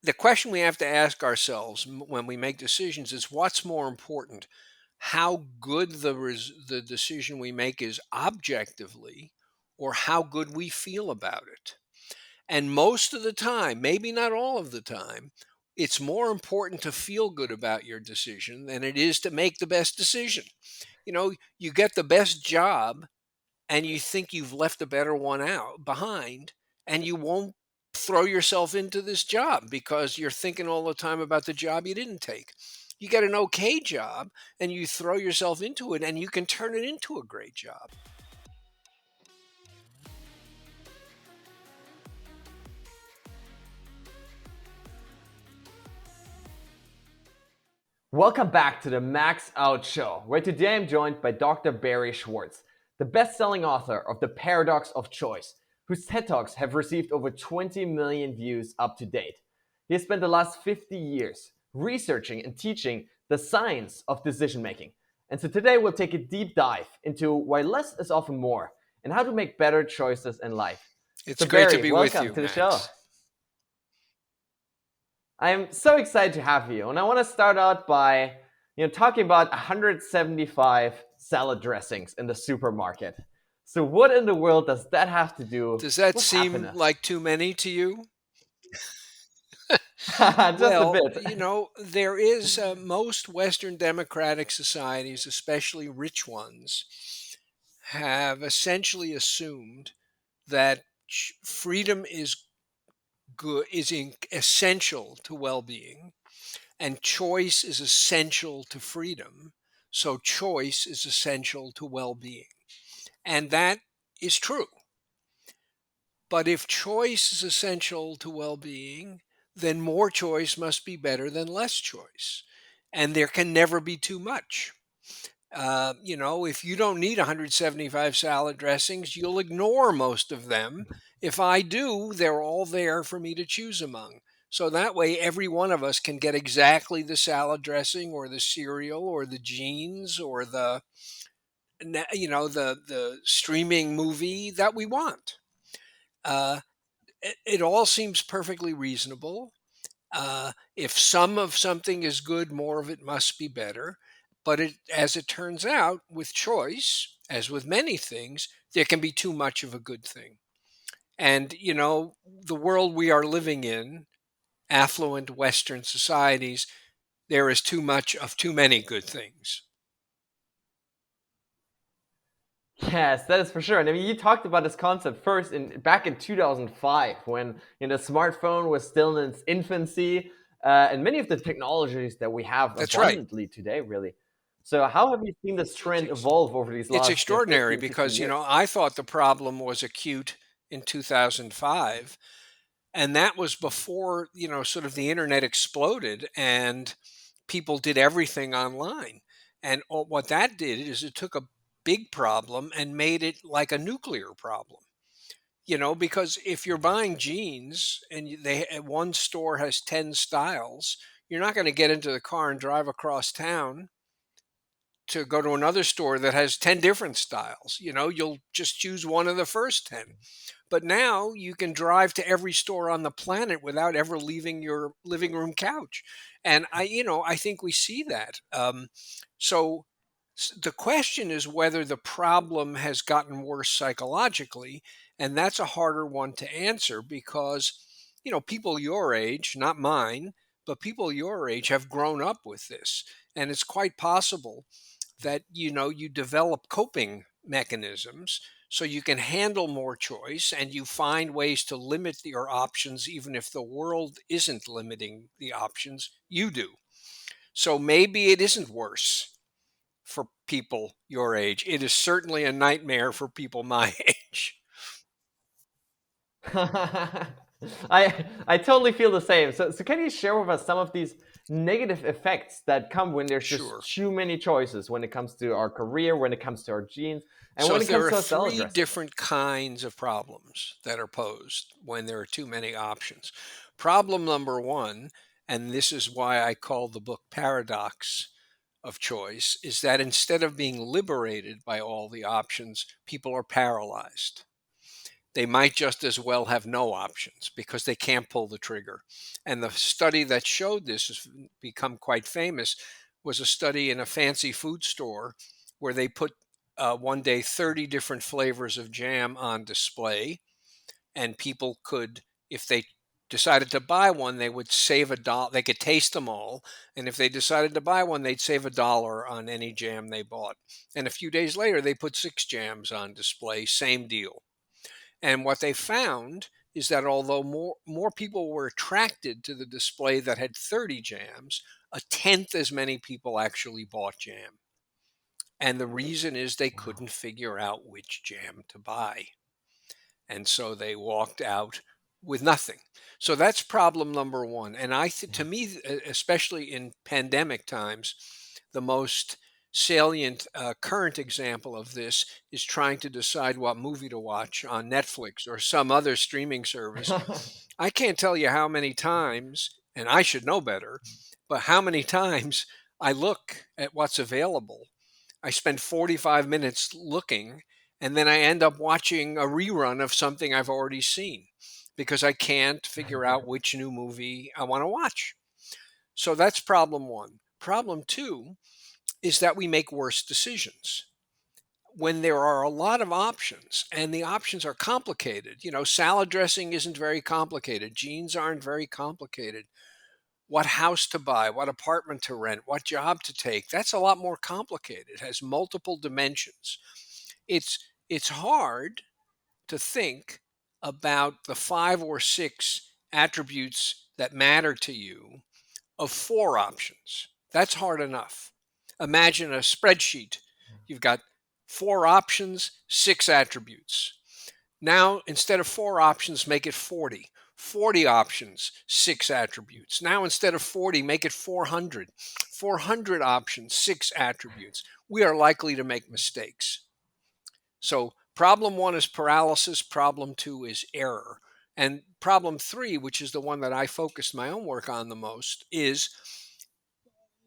the question we have to ask ourselves when we make decisions is what's more important, how good the decision we make is objectively, or how good we feel about it. And most of the time, maybe not all of the time, it's more important to feel good about your decision than it is to make the best decision. You get the best job and you think you've left a better one out behind, and you won't throw yourself into this job because you're thinking all the time about the job you didn't take. You get an okay job and you throw yourself into it, and you can turn it into a great job. Welcome back to the Max Out Show, where today I'm joined by Dr. Barry Schwartz, the best-selling author of The Paradox of Choice, whose TED Talks have received over 20 million views up to date. He has spent the last 50 years researching and teaching the science of decision-making. And so today we'll take a deep dive into why less is often more and how to make better choices in life. It's So great Barry, to be with welcome you, to the Max. show. I am so excited to have you, and I want to start out by talking about 175 salad dressings in the supermarket. So what in the world does that have to do Does that with seem happiness? like too many to you? Just a Well, bit. there is most Western democratic societies, especially rich ones, have essentially assumed that freedom is essential to well-being, and choice is essential to freedom. So choice is essential to well-being, and that is true. But if choice is essential to well-being, then more choice must be better than less choice, and there can never be too much. If you don't need 175 salad dressings, you'll ignore most of them. If I do, they're all there for me to choose among. So that way, every one of us can get exactly the salad dressing or the cereal or the jeans or the streaming movie that we want. Uh, it all seems perfectly reasonable. If some of something is good, more of it must be better. But as it turns out, with choice, as with many things, there can be too much of a good thing. And, the world we are living in, affluent Western societies, there is too much of too many good things. Yes, that is for sure. And I mean, you talked about this concept first back in 2005 when the smartphone was still in its infancy, and many of the technologies that we have That's right. abundantly today, really. So how have you seen this trend evolve over these It's last 50 extraordinary and 60 because, years? I thought the problem was acute in 2005. And that was before, sort of the internet exploded and people did everything online. And what that did is it took a big problem and made it like a nuclear problem. Because if you're buying jeans and one store has 10 styles, you're not going to get into the car and drive across town to go to another store that has 10 different styles. You'll just choose one of the first 10. But now you can drive to every store on the planet without ever leaving your living room couch. And I think we see that. So the question is whether the problem has gotten worse psychologically. And that's a harder one to answer because, people your age, not mine, but people your age have grown up with this. And it's quite possible that you develop coping mechanisms so you can handle more choice and you find ways to limit your options even if the world isn't limiting the options you do. So maybe it isn't worse for people your age. It is certainly a nightmare for people my age. I totally feel the same. So can you share with us some of these negative effects that come when there's Sure. just too many choices when it comes to our career, when it comes to our genes, and So when it there comes are to our salad three dressings? different kinds of problems that are posed when there are too many options. Problem number one, and this is why I call the book Paradox of Choice, is that instead of being liberated by all the options, people are paralyzed. they might just as well have no options because they can't pull the trigger. And the study that showed this has become quite famous was a study in a fancy food store where they put one day 30 different flavors of jam on display, and people could, if they decided to buy one, they would save $1. They could taste them all, and if they decided to buy one, they'd save $1 on any jam they bought. And a few days later, they put 6 jams on display, same deal. And what they found is that although more people were attracted to the display that had 30 jams, a tenth as many people actually bought jam. And the reason is they Wow. couldn't figure out which jam to buy. And so they walked out with nothing. So that's problem number one. And to Yeah. me, especially in pandemic times, the most salient current example of this is trying to decide what movie to watch on Netflix or some other streaming service. I can't tell you how many times, and I should know better, but how many times I look at what's available. I spend 45 minutes looking, and then I end up watching a rerun of something I've already seen because I can't figure out which new movie I want to watch. So that's problem one. Problem two is that we make worse decisions when there are a lot of options and the options are complicated. Salad dressing isn't very complicated, jeans aren't very complicated. What house to buy, what apartment to rent, what job to take, that's a lot more complicated. It has multiple dimensions. It's hard to think about the 5 or 6 attributes that matter to you of 4 options. That's hard enough. Imagine a spreadsheet. You've got 4 options, 6 attributes. Now, instead of 4 options, make it 40. 40 options, 6 attributes. Now, instead of 40, make it 400. 400 options, 6 attributes. We are likely to make mistakes. So, problem one is paralysis. Problem two is error. And problem three, which is the one that I focused my own work on the most, is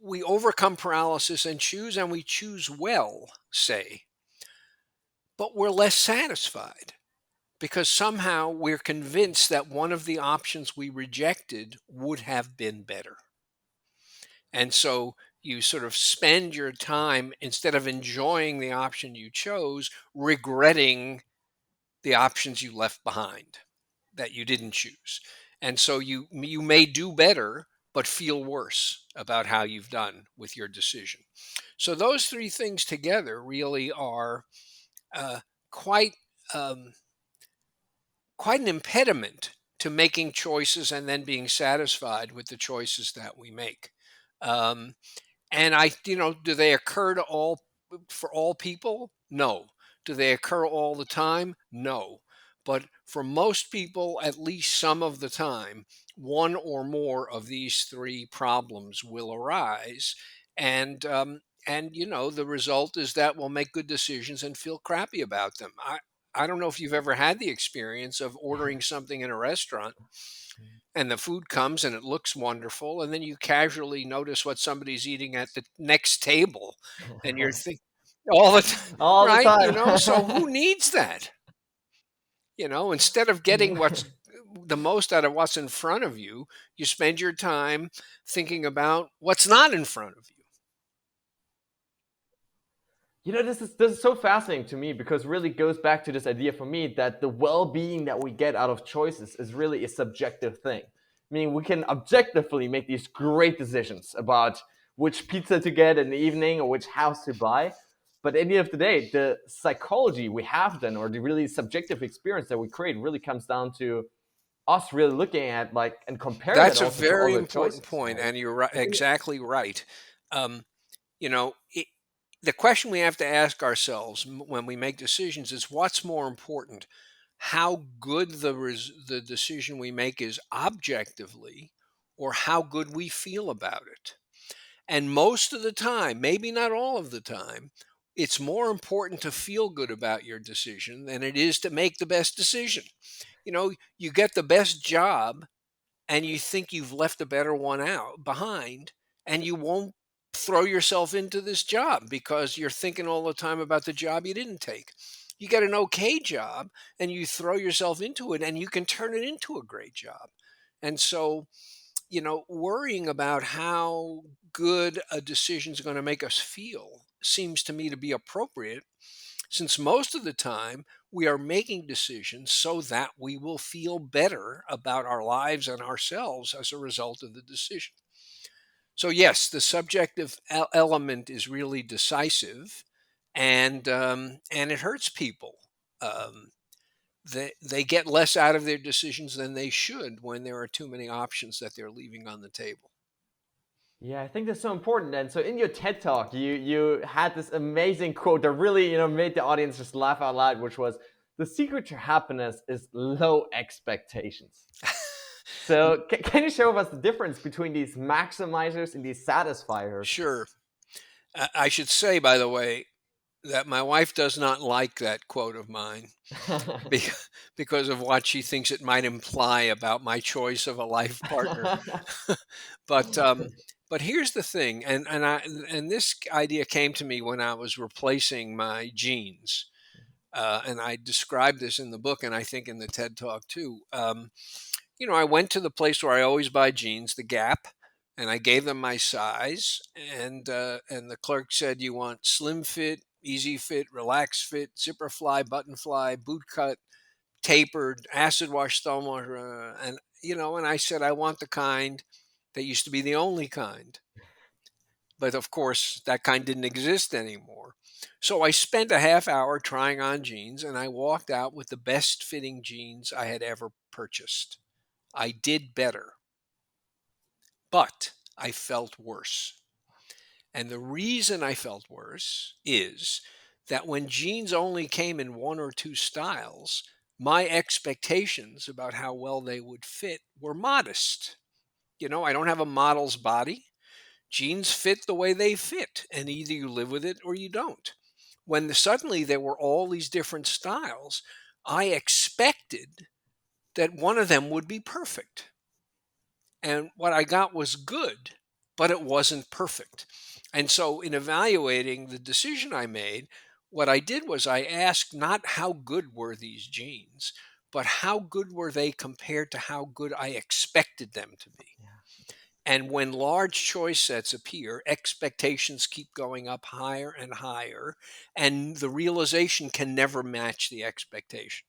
we overcome paralysis and we choose well, say, but we're less satisfied because somehow we're convinced that one of the options we rejected would have been better. And so you sort of spend your time, instead of enjoying the option you chose, regretting the options you left behind that you didn't choose. And so you may do better but feel worse about how you've done with your decision. So those three things together really are uh, quite um, quite an impediment to making choices and then being satisfied with the choices that we make. Um, and do they occur to all for all people? No. Do they occur all the time? No. But for most people, at least some of the time, one or more of these three problems will arise, and the result is that we'll make good decisions and feel crappy about them. I don't know if you've ever had the experience of ordering something in a restaurant and the food comes and it looks wonderful, and then you casually notice what somebody's eating at the next table, and you're thinking all the time, All the right? time. So who needs that? Instead of getting what's the most out of what's in front of you, you spend your time thinking about what's not in front of you. This is so fascinating to me because it really goes back to this idea for me that the well-being that we get out of choices is really a subjective thing. I mean, we can objectively make these great decisions about which pizza to get in the evening or which house to buy, but at the end of the day, the psychology we have then, or the really subjective experience that we create, really comes down to us really looking at like and comparing that That's a also to very other important choices, point, right? and you're right, I think exactly right. Um, you know, it, the question we have to ask ourselves when we make decisions is what's more important: how good the decision we make is objectively, or how good we feel about it. And most of the time, maybe not all of the time, it's more important to feel good about your decision than it is to make the best decision. You get the best job and you think you've left a better one out behind, and you won't throw yourself into this job because you're thinking all the time about the job you didn't take. You get an okay job and you throw yourself into it and you can turn it into a great job. And so, worrying about how good a decision is going to make us feel seems to me to be appropriate, since most of the time we are making decisions so that we will feel better about our lives and ourselves as a result of the decision. So, yes, the subjective element is really decisive, and it hurts people. Um, they get less out of their decisions than they should when there are too many options that they're leaving on the table. Yeah, I think that's so important. And so in your TED talk, you had this amazing quote that really, made the audience just laugh out loud, which was, "The secret to happiness is low expectations." So can you share with us the difference between these maximizers and these satisfiers? Sure. I should say, by the way, that my wife does not like that quote of mine be- because of what she thinks it might imply about my choice of a life partner. but but here's the thing, and this idea came to me when I was replacing my jeans, and I described this in the book, and I think in the TED talk too. I went to the place where I always buy jeans, the Gap, and I gave them my size, and the clerk said, "You want slim fit, easy fit, relaxed fit, zipper fly, button fly, boot cut, tapered, acid wash, thumb wash," and I said, "I want the kind that used to be the only kind." But of course, that kind didn't exist anymore. So I spent a half hour trying on jeans, and I walked out with the best fitting jeans I had ever purchased. I did better, but I felt worse. And the reason I felt worse is that when jeans only came in one or two styles, my expectations about how well they would fit were modest. I don't have a model's body. Jeans fit the way they fit, and either you live with it or you don't. When suddenly there were all these different styles, I expected that one of them would be perfect. And what I got was good, but it wasn't perfect. And so, in evaluating the decision I made, what I did was I asked not how good were these jeans, but how good were they compared to how good I expected them to be. Yeah. And when large choice sets appear, expectations keep going up higher and higher, and the realization can never match the expectation.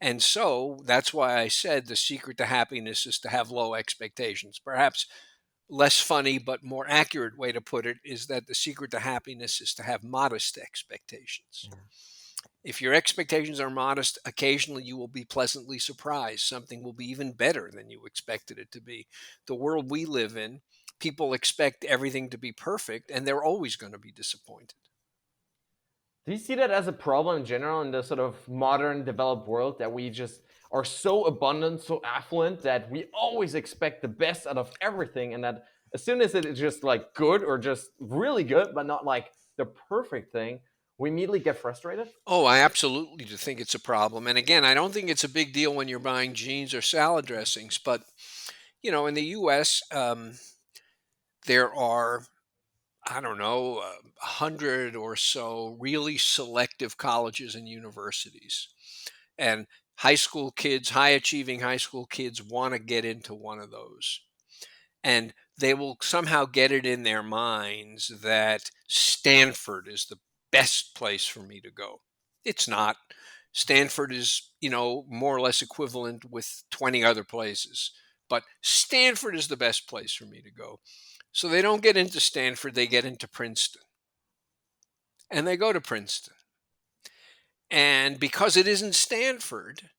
And so that's why I said the secret to happiness is to have low expectations. Perhaps less funny but more accurate way to put it is that the secret to happiness is to have modest expectations. Yeah. If your expectations are modest, occasionally you will be pleasantly surprised. Something will be even better than you expected it to be. The world we live in, people expect everything to be perfect, and they're always going to be disappointed. Do you see that as a problem in general in the sort of modern developed world, that we just are so abundant, so affluent, that we always expect the best out of everything, and that as soon as it is just like good or just really good, but not like the perfect thing, we immediately get frustrated? Oh, I absolutely do think it's a problem. And again, I don't think it's a big deal when you're buying jeans or salad dressings, but in the US, there are, I don't know, 100 or so really selective colleges and universities. And high achieving high school kids want to get into one of those. And they will somehow get it in their minds that Stanford is the best place for me to go. It's not. Stanford is, more or less equivalent with 20 other places, but Stanford is the best place for me to go. So they don't get into Stanford, they get into Princeton. And they go to Princeton. And because it isn't Stanford,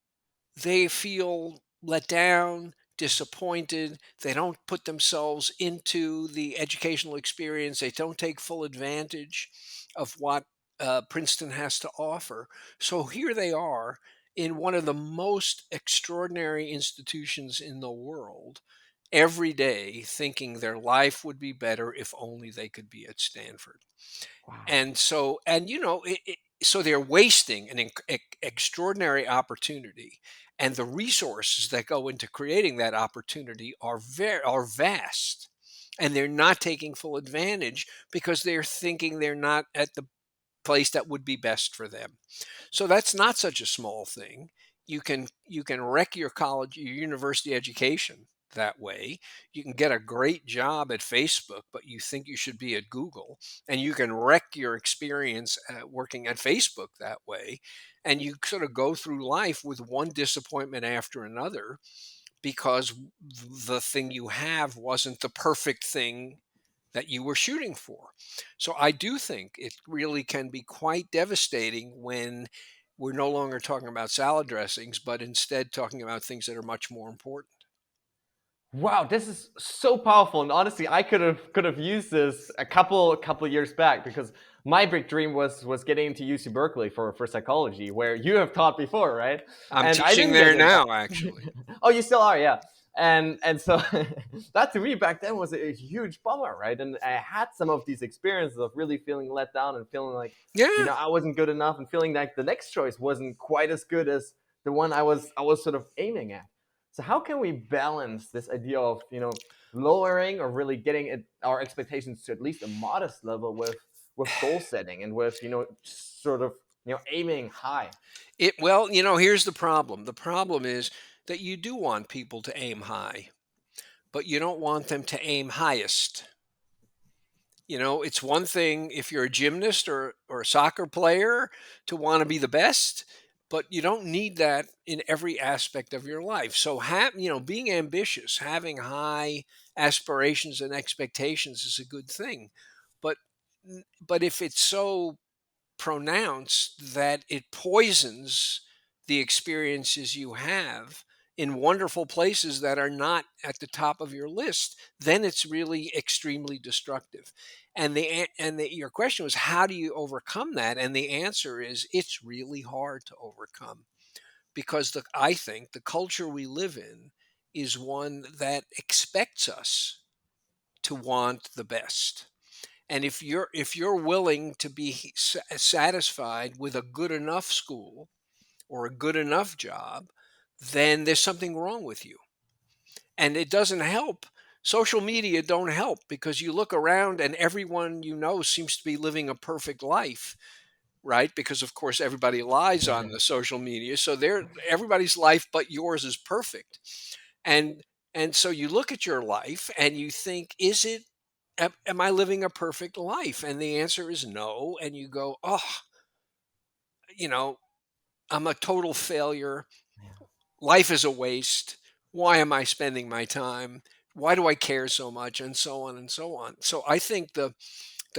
they feel let down, disappointed. They don't put themselves into the educational experience. They don't take full advantage of what Princeton has to offer. So here they are in one of the most extraordinary institutions in the world every day thinking their life would be better if only they could be at Stanford. Wow. And so they're wasting an extraordinary opportunity, and the resources that go into creating that opportunity are vast, and they're not taking full advantage because they're thinking they're not at the place that would be best for them. So that's not such a small thing. You can wreck your college, your university education that way. You can get a great job at Facebook, but you think you should be at Google, and you can wreck your experience working at Facebook that way. And you sort of go through life with one disappointment after another because the thing you have wasn't the perfect thing that you were shooting for. So I do think it really can be quite devastating when we're no longer talking about salad dressings, but instead talking about things that are much more important. Wow, this is so powerful, and honestly, I could have used this a couple years back because my big dream was getting into UC Berkeley for psychology, where you have taught before, right? I'm And I teaching didn't get there in that. now, actually. Oh, you still are, yeah. And so that to me back then was a huge bummer, right? And I had some of these experiences of really feeling let down and feeling like Yeah. I wasn't good enough, and feeling like the next choice wasn't quite as good as the one I was sort of aiming at. So how can we balance this idea of lowering or really getting our expectations to at least a modest level with goal setting and with sort of aiming high? Well, here's the problem. The problem is that you do want people to aim high, but you don't want them to aim highest. It's one thing if you're a gymnast or a soccer player to want to be the best, but you don't need that in every aspect of your life. So, being ambitious, having high aspirations and expectations is a good thing. But but if it's so pronounced that it poisons the experiences you have in wonderful places that are not at the top of your list, then it's really extremely destructive. Your question was, how do you overcome that? And the answer is, it's really hard to overcome because I think the culture we live in is one that expects us to want the best. And if you're willing to be satisfied with a good enough school or a good enough job, then there's something wrong with you. And it doesn't help. Social media don't help because you look around and everyone seems to be living a perfect life, right? Because of course everybody lies on the social media. So everybody's life but yours is perfect. And and so you look at your life and you think, am I living a perfect life? And the answer is no. And you go, oh, you know, I'm a total failure. Life is a waste. Why am I spending my time? Why do I care so much? And so on and so on. So I think the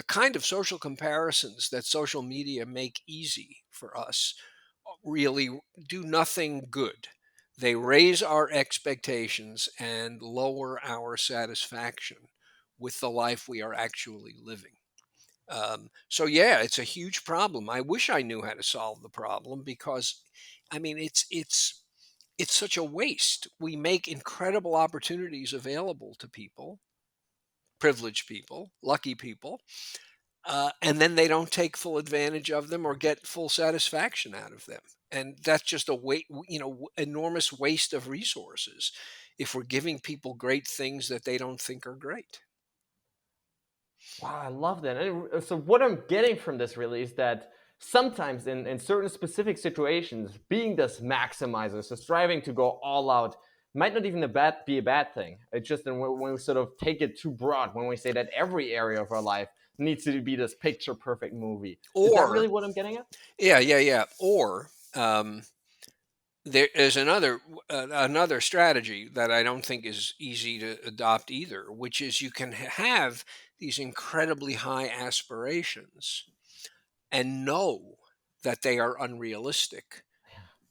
kind of social comparisons that social media make easy for us really do nothing good. They raise our expectations and lower our satisfaction with the life we are actually living. So yeah, it's a huge problem. I wish I knew how to solve the problem because, I mean, it's such a waste. We make incredible opportunities available to people, privileged people, lucky people, and then they don't take full advantage of them or get full satisfaction out of them. And that's just enormous waste of resources if we're giving people great things that they don't think are great. Wow, I love that. And so what I'm getting from this really is that sometimes in certain specific situations, being this maximizer, so striving to go all out, might not even be a bad thing. It's just when we sort of take it too broad, when we say that every area of our life needs to be this picture perfect movie. Is that Or really what I'm getting at? yeah, yeah, yeah. Or there is another strategy that I don't think is easy to adopt either, which is you can have these incredibly high aspirations and know that they are unrealistic,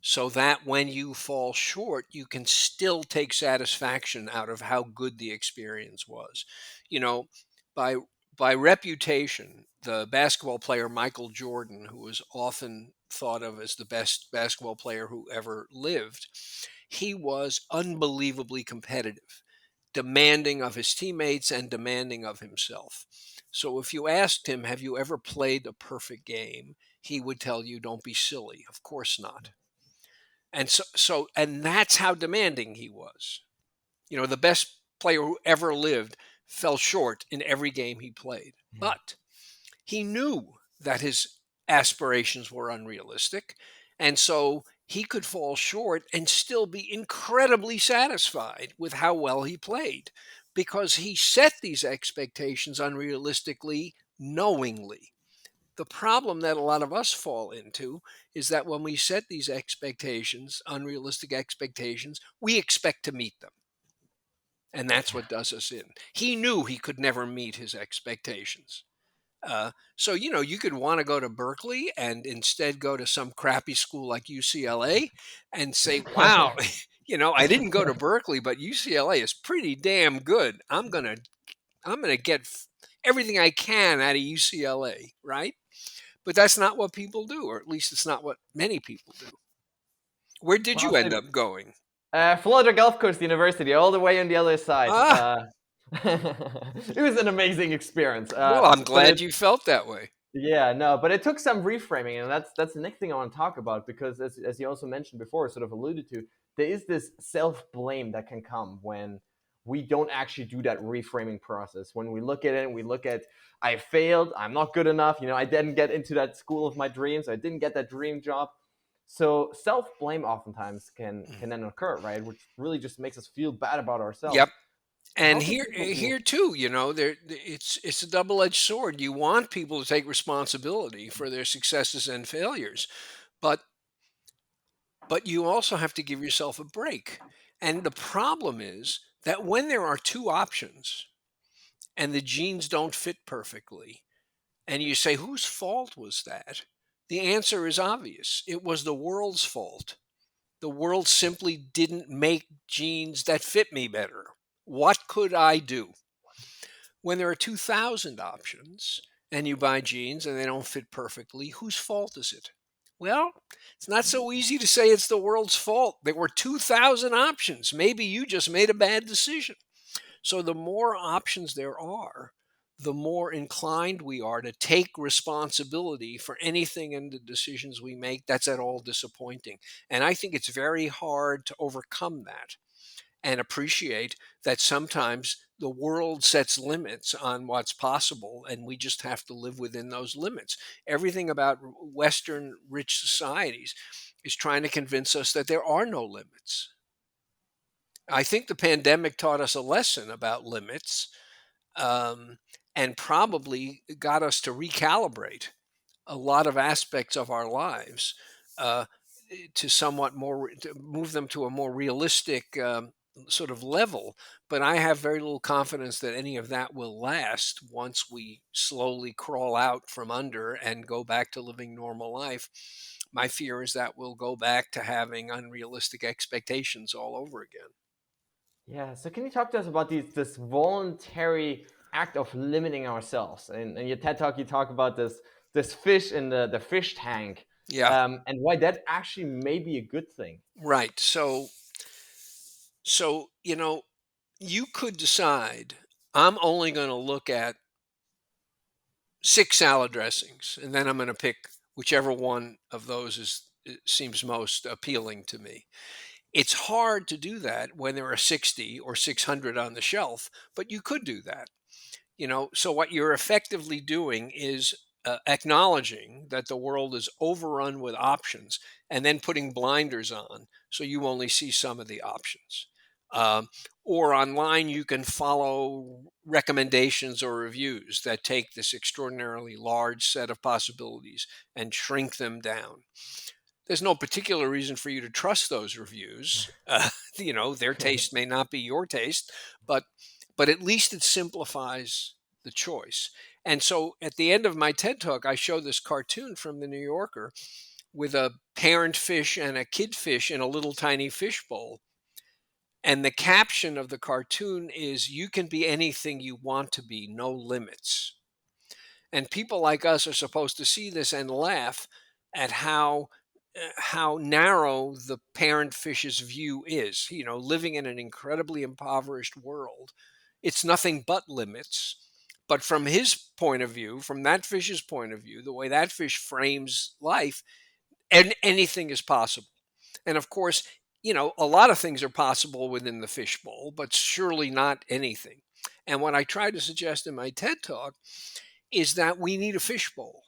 so that when you fall short, you can still take satisfaction out of how good the experience was. You know, by by reputation, the basketball player Michael Jordan, who was often thought of as the best basketball player who ever lived, he was unbelievably competitive, demanding of his teammates and demanding of himself. So if you asked him, "Have you ever played a perfect game?" he would tell you, "Don't be silly. Of course not." And that's how demanding he was. The best player who ever lived fell short in every game he played. Yeah. But he knew that his aspirations were unrealistic. And so he could fall short and still be incredibly satisfied with how well he played because he set these expectations unrealistically knowingly. The problem that a lot of us fall into is that when we set these expectations, unrealistic expectations, we expect to meet them. And that's what does us in. He knew he could never meet his expectations. So, you could want to go to Berkeley and instead go to some crappy school like UCLA and say, wow, I didn't go to Berkeley, but UCLA is pretty damn good. I'm going to get everything I can out of UCLA, right? But that's not what people do, or at least it's not what many people do. Where did Well, you end up going? Florida Gulf Coast University, all the way on the other side. Ah, It was an amazing experience. well, I'm But glad you felt that way. yeah, no, but it took some reframing, and that's the next thing I want to talk about because, as you also mentioned before, sort of alluded to, there is this self blame that can come when we don't actually do that reframing process. When we look at it and we look at, I failed, I'm not good enough, I didn't get into that school of my dreams, I didn't get that dream job. So self blame oftentimes can then occur, right? Which really just makes us feel bad about ourselves. Yep. How And can here people deal? here too, it's a double-edged sword. You want people to take responsibility for their successes and failures, but you also have to give yourself a break. And the problem is that when there are two options and the genes don't fit perfectly, and you say, whose fault was that? The answer is obvious. It was the world's fault. The world simply didn't make genes that fit me better. What could I do? When there are 2,000 options and you buy jeans and they don't fit perfectly, whose fault is it? Well, it's not so easy to say it's the world's fault. There were 2,000 options. Maybe you just made a bad decision. So the more options there are, the more inclined we are to take responsibility for anything in the decisions we make that's at all disappointing. And I think it's very hard to overcome that and appreciate that sometimes the world sets limits on what's possible and we just have to live within those limits. Everything about Western rich societies is trying to convince us that there are no limits. I think the pandemic taught us a lesson about limits, um, and probably got us to recalibrate a lot of aspects of our lives, uh, to somewhat more to move them to a more realistic, sort of level. But I have very little confidence that any of that will last once we slowly crawl out from under and go back to living normal life. My fear is that we'll go back to having unrealistic expectations all over again. Yeah. So can you talk to us about this voluntary act of limiting ourselves? And in your TED talk, you talk about this fish in the fish tank, Yeah, and why that actually may be a good thing. right. So you could decide I'm only going to look at 6 salad dressings, and then I'm gonna pick whichever one of those seems most appealing to me. It's hard to do that when there are 60 or 600 on the shelf, but you could do that. So what you're effectively doing is, acknowledging that the world is overrun with options and then putting blinders on so you only see some of the options. um, or online you can follow recommendations or reviews that take this extraordinarily large set of possibilities and shrink them down. There's no particular reason for you to trust those reviews. Their taste may not be your taste, but at least it simplifies the choice. And so at the end of my TED talk, I show this cartoon from the New Yorker with a parent fish and a kid fish in a little tiny fish bowl. And the caption of the cartoon is, "You can be anything you want to be, no limits." And people like us are supposed to see this and laugh at how narrow the parent fish's view is. Living in an incredibly impoverished world, it's nothing but limits. But from his point of view, from that fish's point of view, the way that fish frames life, and anything is possible. And of course, a lot of things are possible within the fishbowl, but surely not anything. And what I try to suggest in my TED talk is that we need a fishbowl.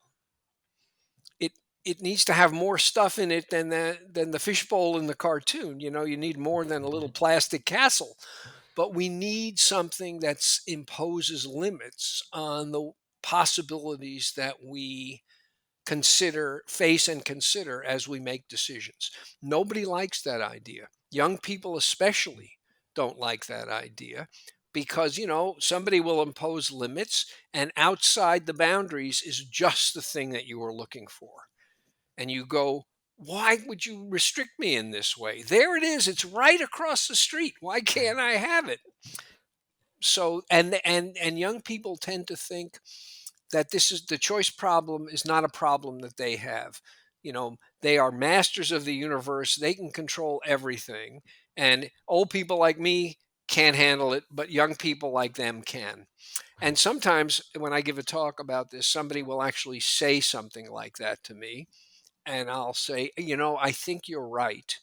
it needs to have more stuff in it than the fishbowl in the cartoon. You know, you need more than a little plastic castle, but we need something that imposes limits on the possibilities that we face and consider as we make decisions. Nobody likes that idea. Young people especially don't like that idea because, somebody will impose limits, and outside the boundaries is just the thing that you were looking for. And you go, why would you restrict me in this way? There it is. It's right across the street. Why can't I have it? So, and young people tend to think that this is the choice problem is not a problem that they have. They are masters of the universe. They can control everything. And old people like me can't handle it, but young people like them can. And sometimes when I give a talk about this, somebody will actually say something like that to me. And I'll say, I think you're right.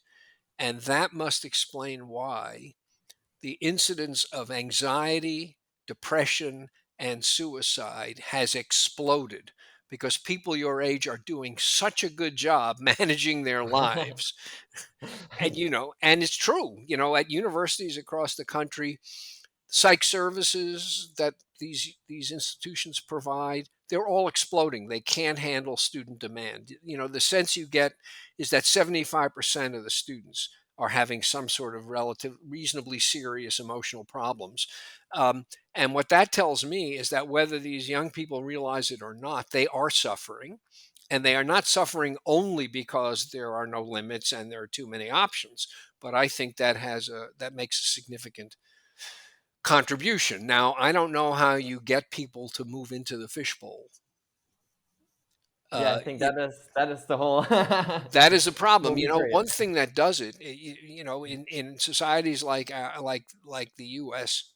And that must explain why the incidence of anxiety, depression, and suicide has exploded because people your age are doing such a good job managing their lives. And it's true, at universities across the country, psych services that these institutions provide, they're all exploding. They can't handle student demand. The sense you get is that 75% of the students are having some sort of reasonably serious emotional problems. And what that tells me is that whether these young people realize it or not, they are suffering. And they are not suffering only because there are no limits and there are too many options. But I think that makes a significant contribution. Now, I don't know how you get people to move into the fishbowl. Yeah, I Uh, think it, that is the whole that is a problem. movie created. One thing that does it, in societies like the U.S.,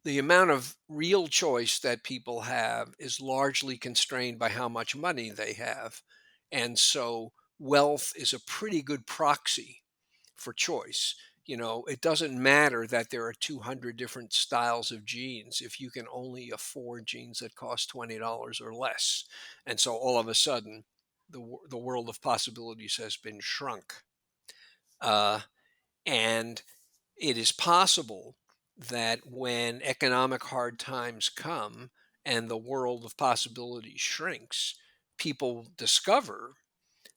the amount of real choice that people have is largely constrained by how much money they have, and so wealth is a pretty good proxy for choice. It doesn't matter that there are 200 different styles of jeans if you can only afford jeans that cost $20 or less. And so all of a sudden, the world of possibilities has been shrunk. Uh, and it is possible that when economic hard times come and the world of possibilities shrinks, people discover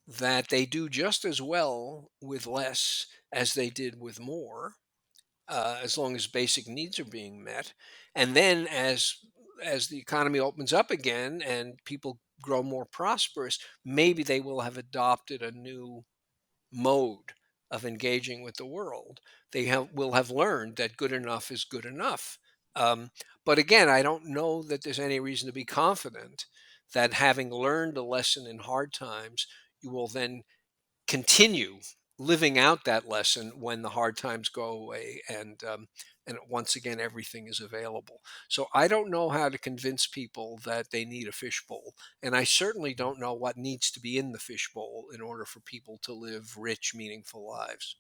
that they do just as well with less as they did with more, as long as basic needs are being met. And then as the economy opens up again and people grow more prosperous, maybe they will have adopted a new mode of engaging with the world. Will have learned that good enough is good enough. Um, but again, I don't know that there's any reason to be confident that having learned a lesson in hard times, you will then continue living out that lesson when the hard times go away and once again everything is available. So I don't know how to convince people that they need a fishbowl, and I certainly don't know what needs to be in the fishbowl in order for people to live rich, meaningful lives.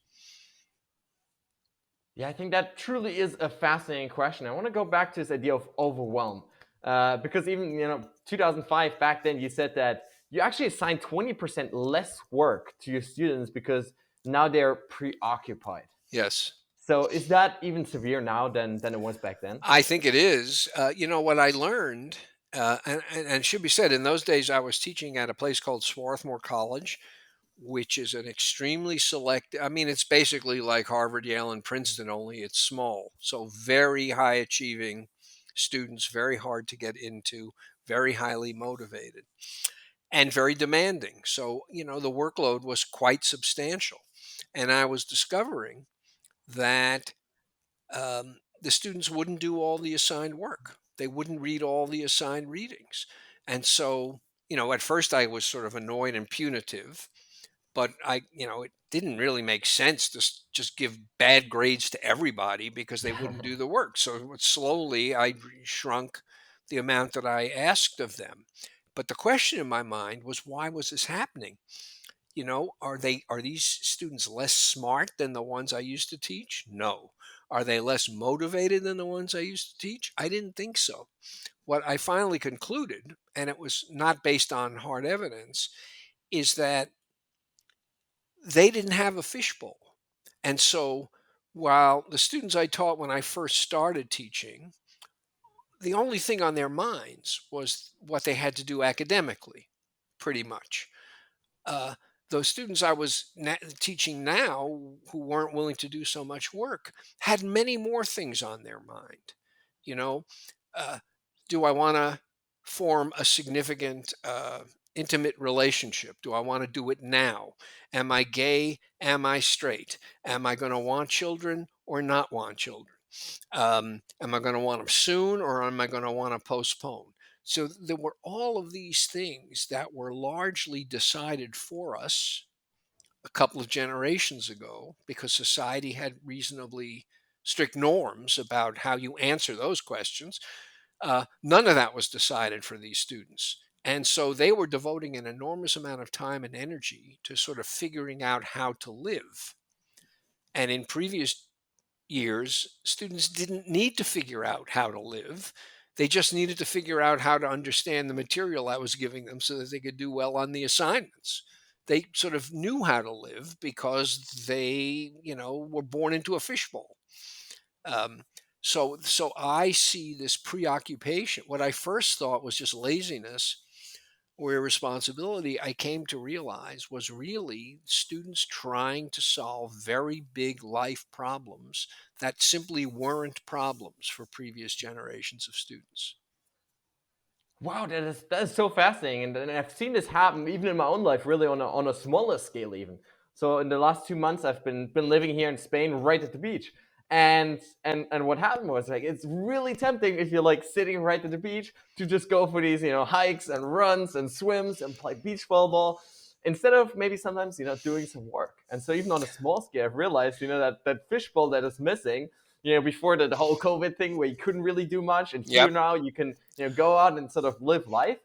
Yeah, I think that truly is a fascinating question. I want to go back to this idea of overwhelm, because even 2005 back then, you said that you actually assigned 20% less work to your students because now they're preoccupied. Yes, So is that even severe now than it was back then? I think it is. What I learned, and it should be said, in those days I was teaching at a place called Swarthmore College, which is an extremely select. I mean, it's basically like Harvard, Yale, and Princeton, only it's small. So very high achieving students, very hard to get into, very highly motivated, and very demanding. So, the workload was quite substantial. And I was discovering that the students wouldn't do all the assigned work. They wouldn't read all the assigned readings. And so, at first I was sort of annoyed and punitive, but it didn't really make sense to just give bad grades to everybody because they wouldn't do the work. So slowly I shrunk the amount that I asked of them. But the question in my mind was, why was this happening? Are these students less smart than the ones I used to teach? No. Are they less motivated than the ones I used to teach? I didn't think so. What I finally concluded, and it was not based on hard evidence, is that they didn't have a fishbowl. And so while the students I taught when I first started teaching, the only thing on their minds was what they had to do academically, pretty much. uh, those students I was teaching now who weren't willing to do so much work had many more things on their mind. You know, uh, do I want to form a significant, intimate relationship? Do I want to do it now? Am I gay? Am I straight? Am I going to want children or not want children? Am I going to want them soon or am I going to want to postpone? So there were all of these things that were largely decided for us a couple of generations ago because society had reasonably strict norms about how you answer those questions. None of that was decided for these students. And so they were devoting an enormous amount of time and energy to sort of figuring out how to live. And in previous years, students didn't need to figure out how to live. They just needed to figure out how to understand the material I was giving them so that they could do well on the assignments. They sort of knew how to live because they, were born into a fishbowl. Um, so I see this preoccupation. What I first thought was just laziness or irresponsibility, I came to realize was really students trying to solve very big life problems that simply weren't problems for previous generations of students. Wow, that is so fascinating, and I've seen this happen even in my own life, really on a smaller scale even. So in the last 2 months, I've been living here in Spain, right at the beach, and what happened was like it's really tempting if you're like sitting right at the beach to just go for these hikes and runs and swims and play beach volleyball instead of maybe sometimes doing some work. And so even on a small scale, I've realized that fishbowl that is missing before the whole COVID thing where you couldn't really do much, and here Yep. now you can go out and sort of live life.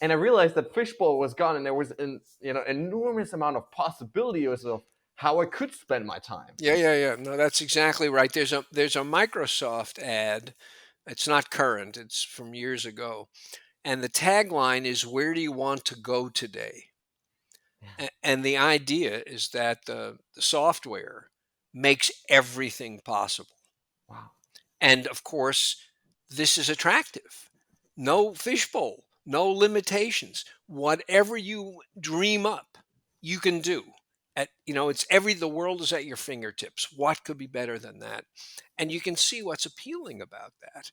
And I realized that fishbowl was gone, and there was an enormous amount of possibilities of how I could spend my time. Yeah, yeah, yeah. No, that's exactly right. There's a Microsoft ad. It's not current. It's from years ago. And the tagline is "Where do you want to go today?" And the idea is that the software makes everything possible. Wow. And of course, this is attractive. No fishbowl, no limitations. Whatever you dream up, you can do. The world is at your fingertips. What could be better than that? And you can see what's appealing about that.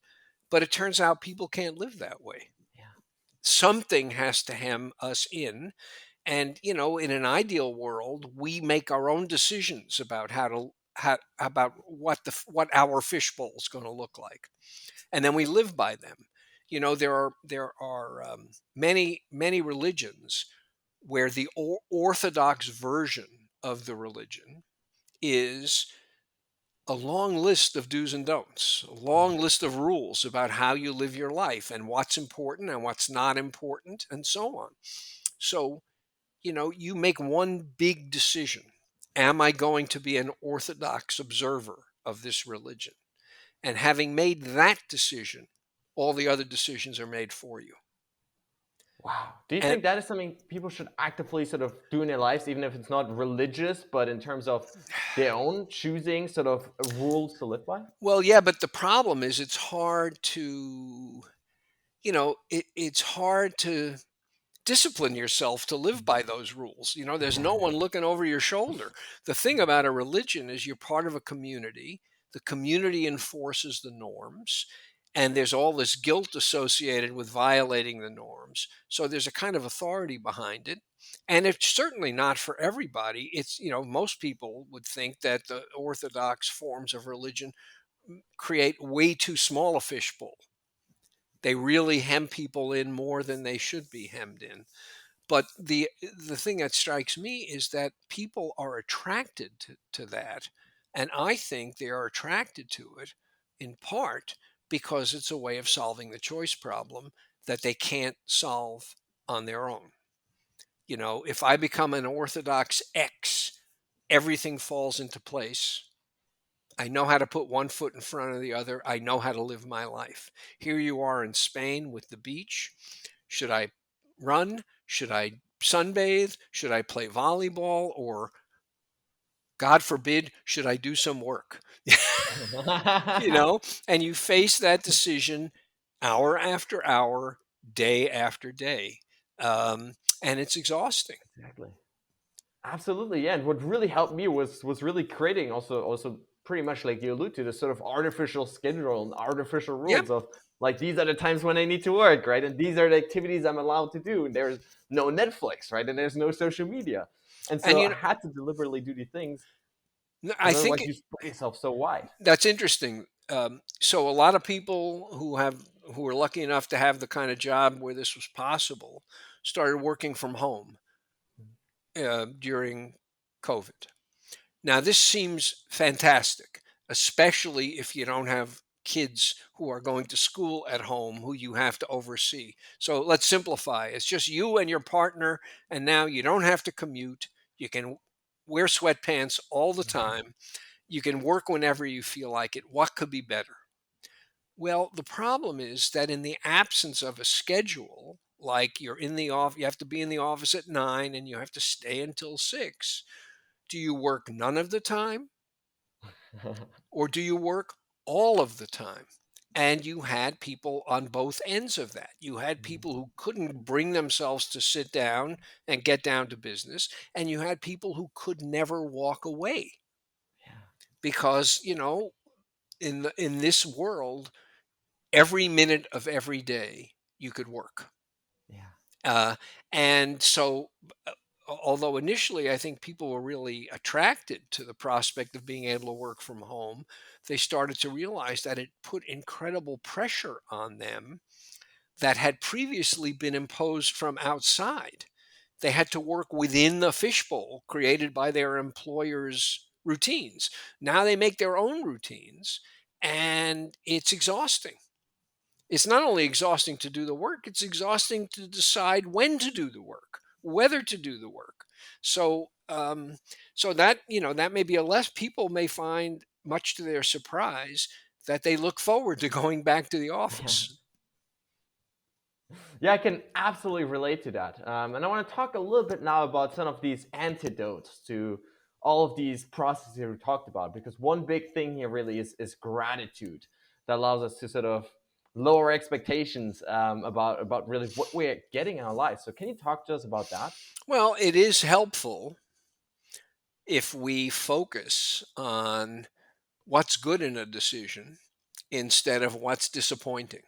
But it turns out people can't live that way. Yeah. Something has to hem us in. And in an ideal world, we make our own decisions about about what our fishbowl is going to look like, and then we live by them. There are many religions where the orthodox version of the religion is a long list of do's and don'ts, a long Yeah. list of rules about how you live your life and what's important and what's not important, and so on. So you make one big decision. Am I going to be an orthodox observer of this religion? And having made that decision, all the other decisions are made for you. Wow. Do you And think that is something people should actively sort of do in their lives, even if it's not religious, but in terms of their own choosing sort of rules to live by? well, yeah, but the problem is it's hard to, it's hard to discipline yourself to live by those rules. There's no one looking over your shoulder. The thing about a religion is you're part of a community. The community enforces the norms, and there's all this guilt associated with violating the norms. So there's a kind of authority behind it. And it's certainly not for everybody. Most people would think that the orthodox forms of religion create way too small a fishbowl. They really hem people in more than they should be hemmed in. But the thing that strikes me is that people are attracted to that, and I think they are attracted to it in part because it's a way of solving the choice problem that they can't solve on their own. If I become an Orthodox X, everything falls into place. I know how to put one foot in front of the other. I know how to live my life. Here you are in Spain with the beach. Should I run? Should I sunbathe? Should I play volleyball? Or, God forbid, should I do some work? You know, and you face that decision hour after hour, day after day. And it's exhausting. Exactly. Absolutely, yeah. And what really helped me was really creating also pretty much like you allude to this sort of artificial schedule and artificial Yep. rules of like these are the times when I need to work, right? And these are the activities I'm allowed to do. And there's no Netflix, right? And there's no social media. And And, so I had to deliberately do these things I because think otherwise you spread yourself so wide. that's interesting. So a lot of people who were lucky enough to have the kind of job where this was possible started working from home during COVID. Now this seems fantastic, especially if you don't have kids who are going to school at home who you have to oversee. So let's simplify. It's just you and your partner, and now you don't have to commute. You can wear sweatpants all the time. You can work whenever you feel like it. What could be better? Well, the problem is that in the absence of a schedule, like you're in the office, you have to be in the office at 9 and you have to stay until 6. Do you work none of the time or do you work all of the time? And you had people on both ends of that. You had people who couldn't bring themselves to sit down and get down to business, and you had people who could never walk away Yeah, because, in this world, every minute of every day you could work. yeah, Uh, and so, although initially I think people were really attracted to the prospect of being able to work from home, they started to realize that it put incredible pressure on them that had previously been imposed from outside. They had to work within the fishbowl created by their employer's routines. Now they make their own routines, and it's exhausting. It's not only exhausting to do the work, it's exhausting to decide when to do the work, whether to do the work. So, so that that may be a less people may find, much to their surprise, that they look forward to going back to the yeah. office. Yeah, I can absolutely relate to that. And I want to talk a little bit now about some of these antidotes to all of these processes we talked about, because one big thing here really is gratitude that allows us to sort of lower expectations about really what we're getting in our lives. So, can you talk to us about that? Well, it is helpful if we focus on what's good in a decision instead of what's disappointing.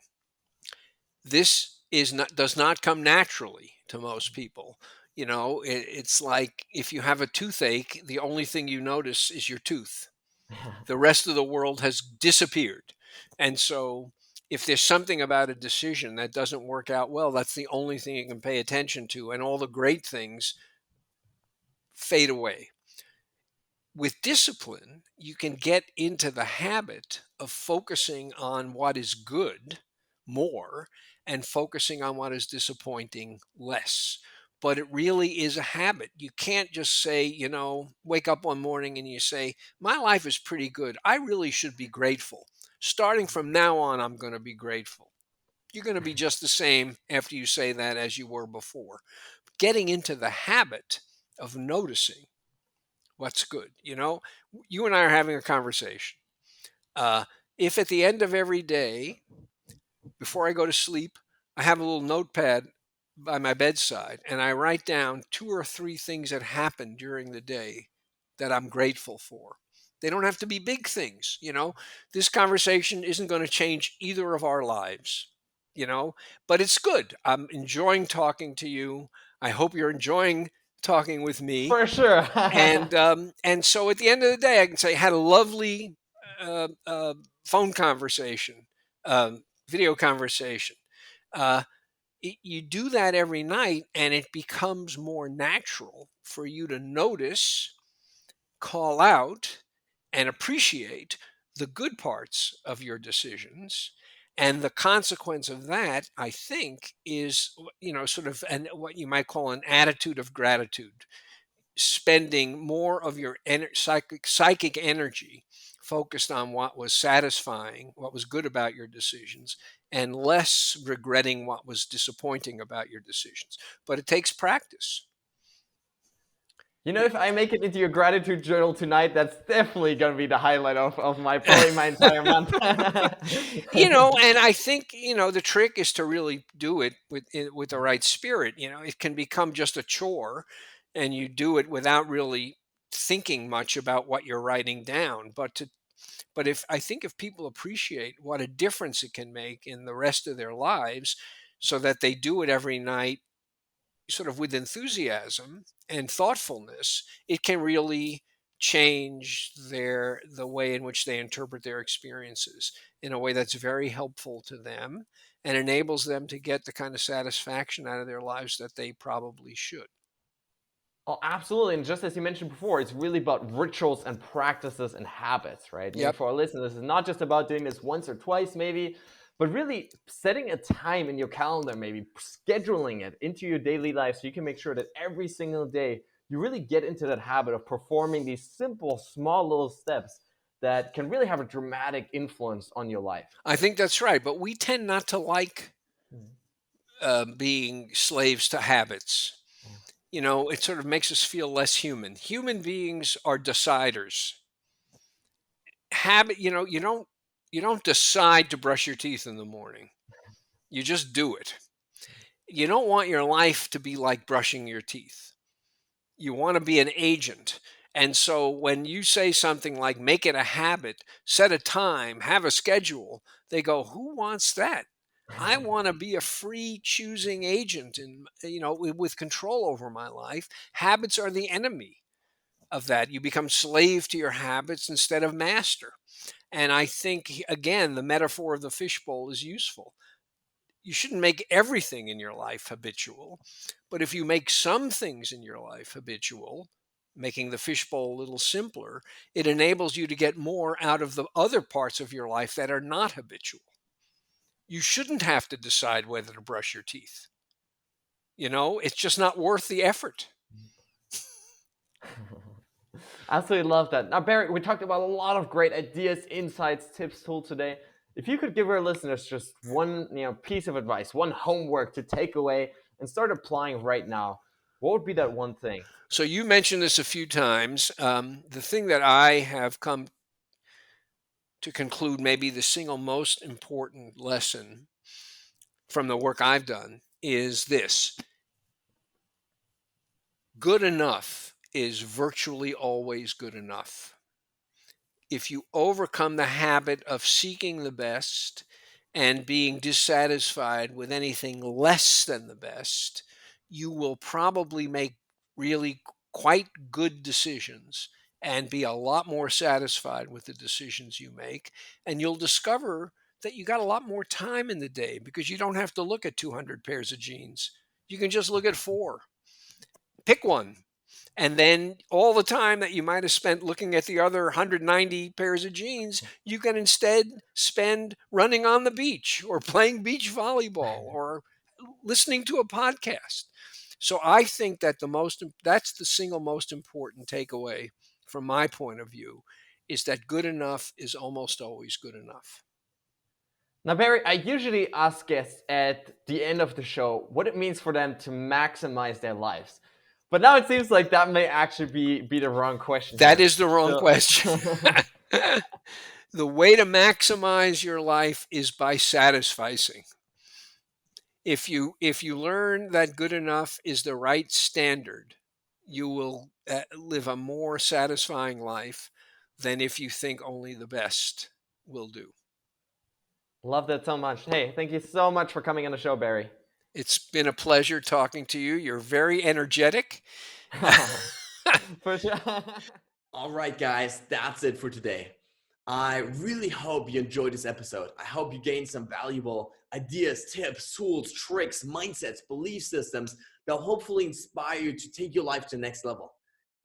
This is not does not come naturally to most people. It's like if you have a toothache, the only thing you notice is your tooth. The rest of the world has disappeared. And so if there's something about a decision that doesn't work out well, that's the only thing you can pay attention to, and all the great things fade away. With discipline, you can get into the habit of focusing on what is good more and focusing on what is disappointing less. But it really is a habit. You can't just say, wake up one morning and you say, my life is pretty good. I really should be grateful. Starting from now on, I'm going to be grateful. You're going to be just the same after you say that as you were before. Getting into the habit of noticing what's good. You and I are having a conversation. Uh, if at the end of every day, before I go to sleep, I have a little notepad by my bedside and I write down two or three things that happened during the day that I'm grateful for. They don't have to be big things. This conversation isn't going to change either of our lives, you know, but it's good. I'm enjoying talking to you. I hope you're enjoying talking with me. For sure. And so at the end of the day, I can say had a lovely phone conversation, video conversation. Uh, you do that every night, and it becomes more natural for you to notice, call out, and appreciate the good parts of your decisions. And the consequence of that, I think, is sort of what you might call an attitude of gratitude, spending more of your psychic energy focused on what was satisfying, what was good about your decisions, and less regretting what was disappointing about your decisions. But it takes practice. If I make it into your gratitude journal tonight, that's definitely going to be the highlight of my probably my entire month. And I think, the trick is to really do it with the right spirit. It can become just a chore and you do it without really thinking much about what you're writing down. But if people appreciate what a difference it can make in the rest of their lives, so that they do it every night sort of with enthusiasm and thoughtfulness, it can really change the way in which they interpret their experiences in a way that's very helpful to them and enables them to get the kind of satisfaction out of their lives that they probably should. Oh, absolutely. And just as you mentioned before, it's really about rituals and practices and habits, right? Maybe Yep. for our listeners, it's not just about doing this once or twice, maybe, but really setting a time in your calendar, maybe scheduling it into your daily life so you can make sure that every single day you really get into that habit of performing these simple, small little steps that can really have a dramatic influence on your life. I think that's right. But we tend not to like Mhm. being slaves to habits. Yeah. It sort of makes us feel less human. Human beings are deciders. Habit, you don't decide to brush your teeth in the morning. You just do it. You don't want your life to be like brushing your teeth. You want to be an agent. And so when you say something like make it a habit, set a time, have a schedule, they go, "Who wants that?" I want to be a free choosing agent and with control over my life. Habits are the enemy of that. You become slave to your habits instead of master. And I think, again, the metaphor of the fishbowl is useful. You shouldn't make everything in your life habitual, but if you make some things in your life habitual, making the fishbowl a little simpler, it enables you to get more out of the other parts of your life that are not habitual. You shouldn't have to decide whether to brush your teeth. It's just not worth the effort. Absolutely love that. Now, Barry, we talked about a lot of great ideas, insights, tips, tools today. If you could give our listeners just one, piece of advice, one homework to take away and start applying right now, what would be that one thing? So you mentioned this a few times. The thing that I have come to conclude, maybe the single most important lesson from the work I've done, is this: good enough is virtually always good enough. If you overcome the habit of seeking the best and being dissatisfied with anything less than the best, you will probably make really quite good decisions and be a lot more satisfied with the decisions you make. And you'll discover that you got a lot more time in the day because you don't have to look at 200 pairs of jeans. You can just look at four. Pick one. And then all the time that you might have spent looking at the other 190 pairs of jeans, you can instead spend running on the beach or playing beach volleyball or listening to a podcast. So I think that that's the single most important takeaway from my point of view, is that good enough is almost always good enough. Now, Barry, I usually ask guests at the end of the show what it means for them to maximize their lives. But now it seems like that may actually be the wrong question That here. is the wrong So, question. The way to maximize your life is by satisficing. If you learn that good enough is the right standard, you will live a more satisfying life than if you think only the best will do. love that so much. Hey, thank you so much for coming on the show, Barry. It's been a pleasure talking to you. You're very energetic. For sure. All right, guys, that's it for today. I really hope you enjoyed this episode. I hope you gained some valuable ideas, tips, tools, tricks, mindsets, belief systems that will hopefully inspire you to take your life to the next level.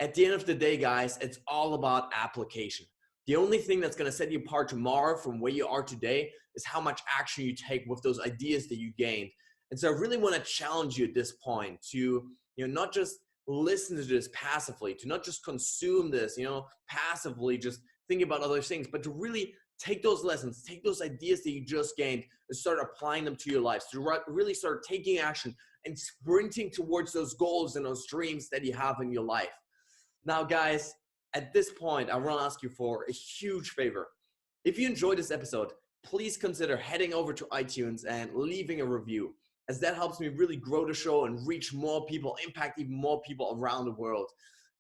At the end of the day, guys, it's all about application. The only thing that's going to set you apart tomorrow from where you are today is how much action you take with those ideas that you gained. And so I really want to challenge you at this point to, not just listen to this passively, to not just consume this, passively, just thinking about other things, but to really take those lessons, take those ideas that you just gained and start applying them to your lives, to really start taking action and sprinting towards those goals and those dreams that you have in your life. Now, guys, at this point, I want to ask you for a huge favor. If you enjoyed this episode, please consider heading over to iTunes and leaving a review, as that helps me really grow the show and reach more people, impact even more people around the world.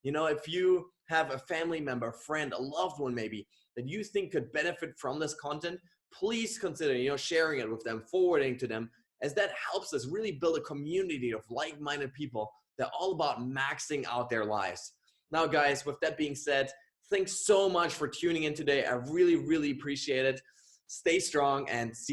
You know, if you have a family member, friend, a loved one maybe, that you think could benefit from this content, please consider, sharing it with them, forwarding to them, as that helps us really build a community of like-minded people that are all about maxing out their lives. Now, guys, with that being said, thanks so much for tuning in today. I really, really appreciate it. Stay strong and see you.